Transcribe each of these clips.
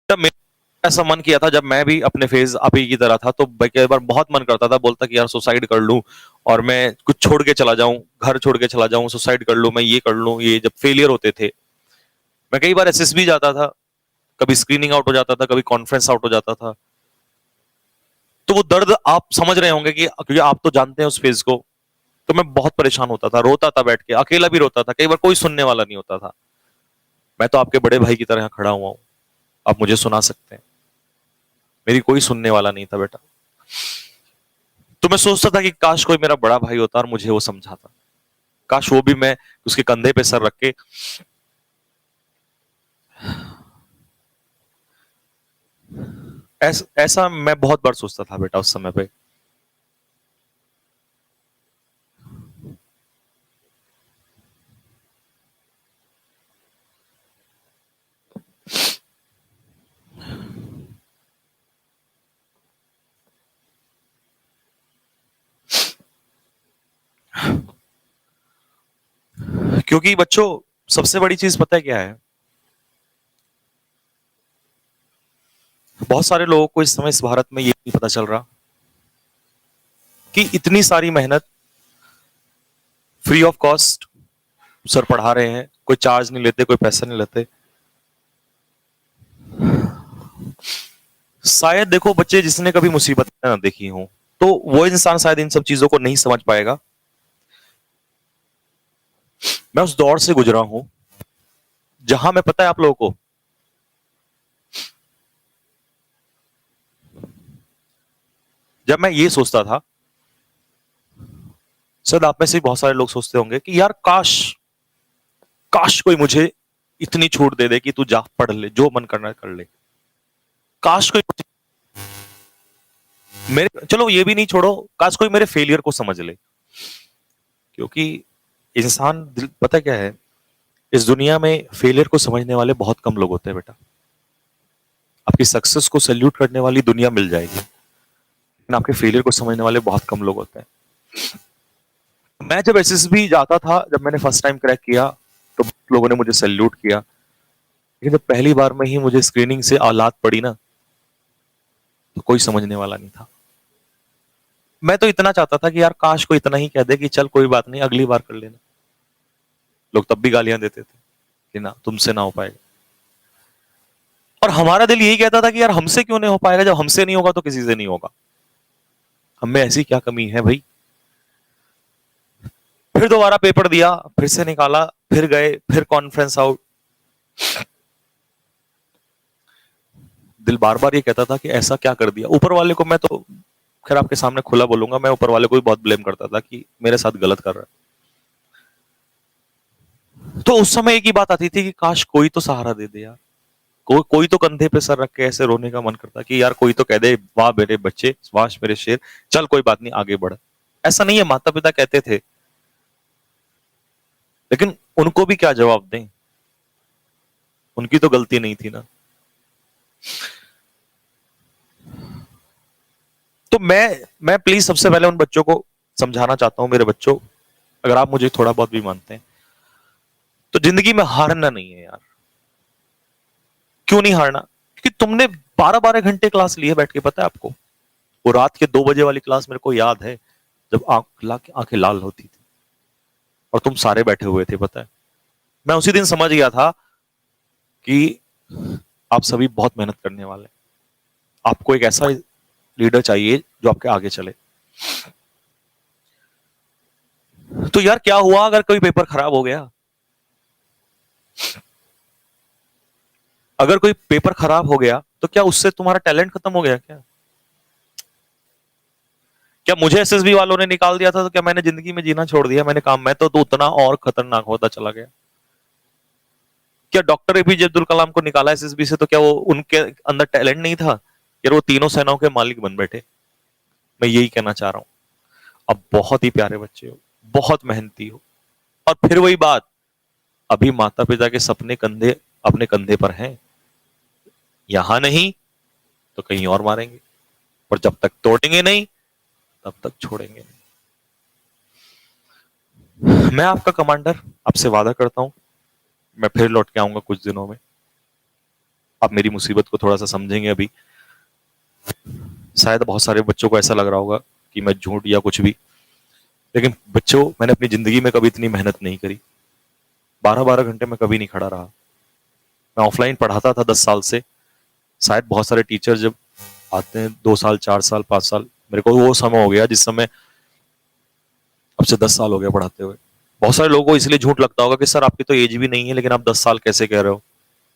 तब मेरा ऐसा मन किया था, जब मैं भी अपने फेज आप ही की तरह था, तो कई बार बहुत मन करता था, बोलता कि यार सुसाइड कर लूं और मैं कुछ छोड़ के चला जाऊं, घर छोड़ के चला जाऊं, सुसाइड कर लूं, मैं ये कर लूं। ये जब फेलियर होते थे, मैं कई बार एसएसबी जाता था, कभी स्क्रीनिंग आउट हो जाता था, कभी कॉन्फ्रेंस आउट हो जाता था। तो वो दर्द आप समझ रहे होंगे, कि क्योंकि आप तो जानते हैं उस फेज को। तो मैं बहुत परेशान होता था, रोता था बैठ के, अकेला भी रोता था, कई बार कोई सुनने वाला नहीं होता था। मैं तो आपके बड़े भाई की तरह यहाँ खड़ा हुआ हूं, आप मुझे सुना सकते हैं, मेरी कोई सुनने वाला नहीं था बेटा। तो मैं सोचता था कि काश कोई मेरा बड़ा भाई होता और मुझे वो समझाता, काश वो भी मैं उसके कंधे पे सर रख के ऐसा मैं बहुत बार सोचता था बेटा उस समय पे। क्योंकि बच्चों, सबसे बड़ी चीज पता है क्या है? बहुत सारे लोगों को इस समय इस भारत में ये नहीं पता चल रहा कि इतनी सारी मेहनत फ्री ऑफ कॉस्ट सर पढ़ा रहे हैं, कोई चार्ज नहीं लेते, कोई पैसा नहीं लेते। शायद देखो बच्चे, जिसने कभी मुसीबत ना देखी हो, तो वो इंसान शायद इन सब चीजों को नहीं समझ पाएगा। मैं उस दौर से गुजरा हूं जहां मैं, पता है आप लोगों को, जब मैं ये सोचता था, शायद आप में से बहुत सारे लोग सोचते होंगे कि यार काश, काश कोई मुझे इतनी छूट दे दे कि तू जा पढ़ ले, जो मन करना है कर ले। काश कोई मेरे, चलो ये भी नहीं छोड़ो, काश कोई मेरे फेलियर को समझ ले। क्योंकि इंसान पता क्या है, इस दुनिया में फेलियर को समझने वाले बहुत कम लोग होते हैं बेटा। आपकी सक्सेस को सैल्यूट करने वाली दुनिया मिल जाएगी, लेकिन आपके फेलियर को समझने वाले बहुत कम लोग होते हैं। मैं जब एसएसबी जाता था, जब मैंने फर्स्ट टाइम क्रैक किया, तो लोगों ने मुझे सैल्यूट किया। लेकिन जब पहली बार में ही मुझे स्क्रीनिंग से औलाद पड़ी ना, तो कोई समझने वाला नहीं था। मैं तो इतना चाहता था कि यार काश कोई इतना ही कह दे कि चल कोई बात नहीं, अगली बार कर लेना। लोग तब भी गालियां देते थे कि ना, तुमसे ना हो पाएगा। और हमारा दिल यही कहता था कि यार हमसे क्यों नहीं हो पाएगा, जब हमसे नहीं होगा तो किसी से नहीं होगा। हम में ऐसी क्या कमी है भाई। फिर दोबारा पेपर दिया, फिर से निकाला, फिर गए, फिर कॉन्फ्रेंस आउट। दिल बार बार ये कहता था कि ऐसा क्या कर दिया ऊपर वाले को। मैं तो खैर आपके सामने खुला बोलूंगा, मैं ऊपर वाले को भी बहुत ब्लेम करता था कि मेरे साथ गलत कर रहा है। तो उस समय एक ही बात आती थी कि काश कोई तो सहारा दे दे यार, कोई तो कंधे पे सर रख के ऐसे रोने का मन करता कि यार कोई तो कह दे, वाह मेरे बच्चे, वाह मेरे शेर, चल कोई बात नहीं आगे बढ़। ऐसा नहीं है, माता पिता कहते थे, लेकिन उनको भी क्या जवाब दें, उनकी तो गलती नहीं थी ना। तो मैं प्लीज सबसे पहले उन बच्चों को समझाना चाहता हूं, मेरे बच्चों, अगर आप मुझे थोड़ा बहुत भी मानते हैं, तो जिंदगी में हारना नहीं है यार। क्यों नहीं हारना? क्योंकि तुमने 12-12 घंटे क्लास ली है बैठ के, पता है आपको? वो रात के 2 बजे वाली क्लास मेरे को याद है, जब आंखें लाल होती थी और तुम सारे बैठे हुए थे, पता है। मैं उसी दिन समझ गया था कि आप सभी बहुत मेहनत करने वाले हैं। आपको एक ऐसा लीडर चाहिए जो आपके आगे चले। तो यार क्या हुआ अगर कोई पेपर खराब हो गया? अगर कोई पेपर खराब हो गया तो क्या उससे तुम्हारा टैलेंट खत्म हो गया क्या? क्या मुझे एसएसबी वालों ने निकाल दिया था तो क्या मैंने जिंदगी में जीना छोड़ दिया? मैंने काम, मैं तो उतना और खतरनाक होता चला गया। क्या डॉक्टर एपीजे अब्दुल कलाम को निकाला एसएसबी से तो क्या वो उनके अंदर टैलेंट नहीं था? यार वो तीनों सेनाओं के मालिक बन बैठे। मैं यही कहना चाह रहा हूं, अब बहुत ही प्यारे बच्चे हो, बहुत मेहनती हो। और फिर वही बात, अभी माता पिता के सपने कंधे, अपने कंधे पर हैं, यहां नहीं तो कहीं और मारेंगे, और जब तक तोड़ेंगे नहीं तब तक छोड़ेंगे नहीं। मैं आपका कमांडर आपसे वादा करता हूं, मैं फिर लौट के आऊंगा कुछ दिनों में। आप मेरी मुसीबत को थोड़ा सा समझेंगे अभी। शायद बहुत सारे बच्चों को ऐसा लग रहा होगा कि मैं झूठ या कुछ भी, लेकिन बच्चों, मैंने अपनी जिंदगी में कभी इतनी मेहनत नहीं करी। 12-12 घंटे में कभी नहीं खड़ा रहा। मैं ऑफलाइन पढ़ाता था 10 साल से। शायद बहुत सारे टीचर जब आते हैं 2 साल, 4 साल, 5 साल, मेरे को वो समय हो गया जिस समय, अब से 10 साल हो गया पढ़ाते हुए। बहुत सारे लोगों को इसलिए झूठ लगता होगा कि सर आपकी तो एज भी नहीं है, लेकिन आप 10 साल कैसे कह रहे हो।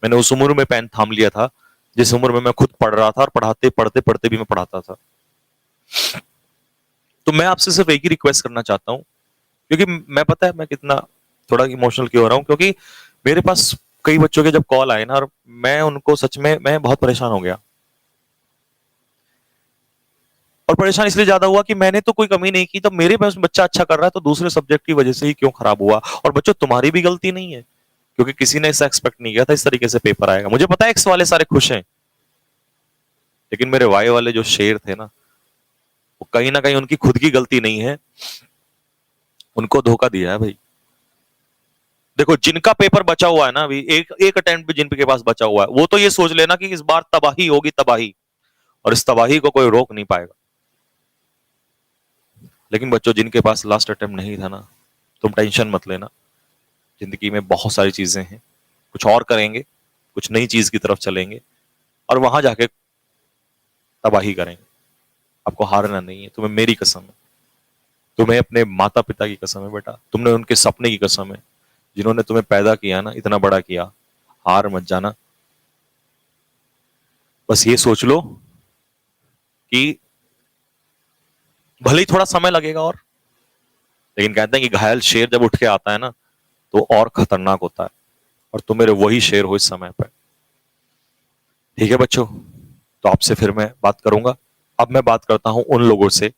मैंने उस उम्र में पेन थाम लिया था जिस उम्र में मैं खुद पढ़ रहा था, और पढ़ाते पढ़ते पढ़ते भी मैं पढ़ाता था। तो मैं आपसे सिर्फ एक ही रिक्वेस्ट करना चाहता हूँ, क्योंकि मैं, पता है मैं कितना थोड़ा इमोशनल क्यों हो रहा हूँ, क्योंकि मेरे पास कई बच्चों के जब कॉल आए ना, और मैं उनको सच में, मैं बहुत परेशान हो गया। और परेशान इसलिए ज्यादा हुआ कि मैंने तो कोई कमी नहीं की, तो मेरे पास बच्चा अच्छा कर रहा है तो दूसरे सब्जेक्ट की वजह से ही क्यों खराब हुआ। और बच्चों, तुम्हारी भी गलती नहीं है, क्योंकि किसी ने ऐसा एक्सपेक्ट नहीं किया था इस तरीके से पेपर आएगा। मुझे पता है एक्स वाले सारे खुश हैं, लेकिन मेरे वाई वाले जो शेर थे ना, वो कहीं ना कहीं उनकी खुद की गलती नहीं है, उनको धोखा दिया है भाई। देखो, जिनका पेपर बचा हुआ है ना अभी, एक एक अटेम्प्ट भी जिनके पास बचा हुआ है, वो तो ये सोच लेना कि इस बार तबाही होगी, तबाही, और इस तबाही को कोई रोक नहीं पाएगा। लेकिन बच्चों, जिनके पास लास्ट अटेम्प्ट नहीं था ना, तुम टेंशन मत लेना। जिंदगी में बहुत सारी चीजें हैं, कुछ और करेंगे, कुछ नई चीज की तरफ चलेंगे, और वहां जाके तबाही करेंगे। आपको हारना नहीं है, तुम्हें मेरी कसम है, तुम्हें अपने माता पिता की कसम है बेटा, तुमने उनके सपने की कसम है, जिन्होंने तुम्हें पैदा किया ना, इतना बड़ा किया। हार मत जाना। बस ये सोच लो कि भले ही थोड़ा समय लगेगा, और लेकिन कहते हैं कि घायल शेर जब उठ के आता है ना, तो और खतरनाक होता है। और तुम मेरे वही शेर हो इस समय पर। ठीक है बच्चों, तो आपसे फिर मैं बात करूंगा। अब मैं बात करता हूं उन लोगों से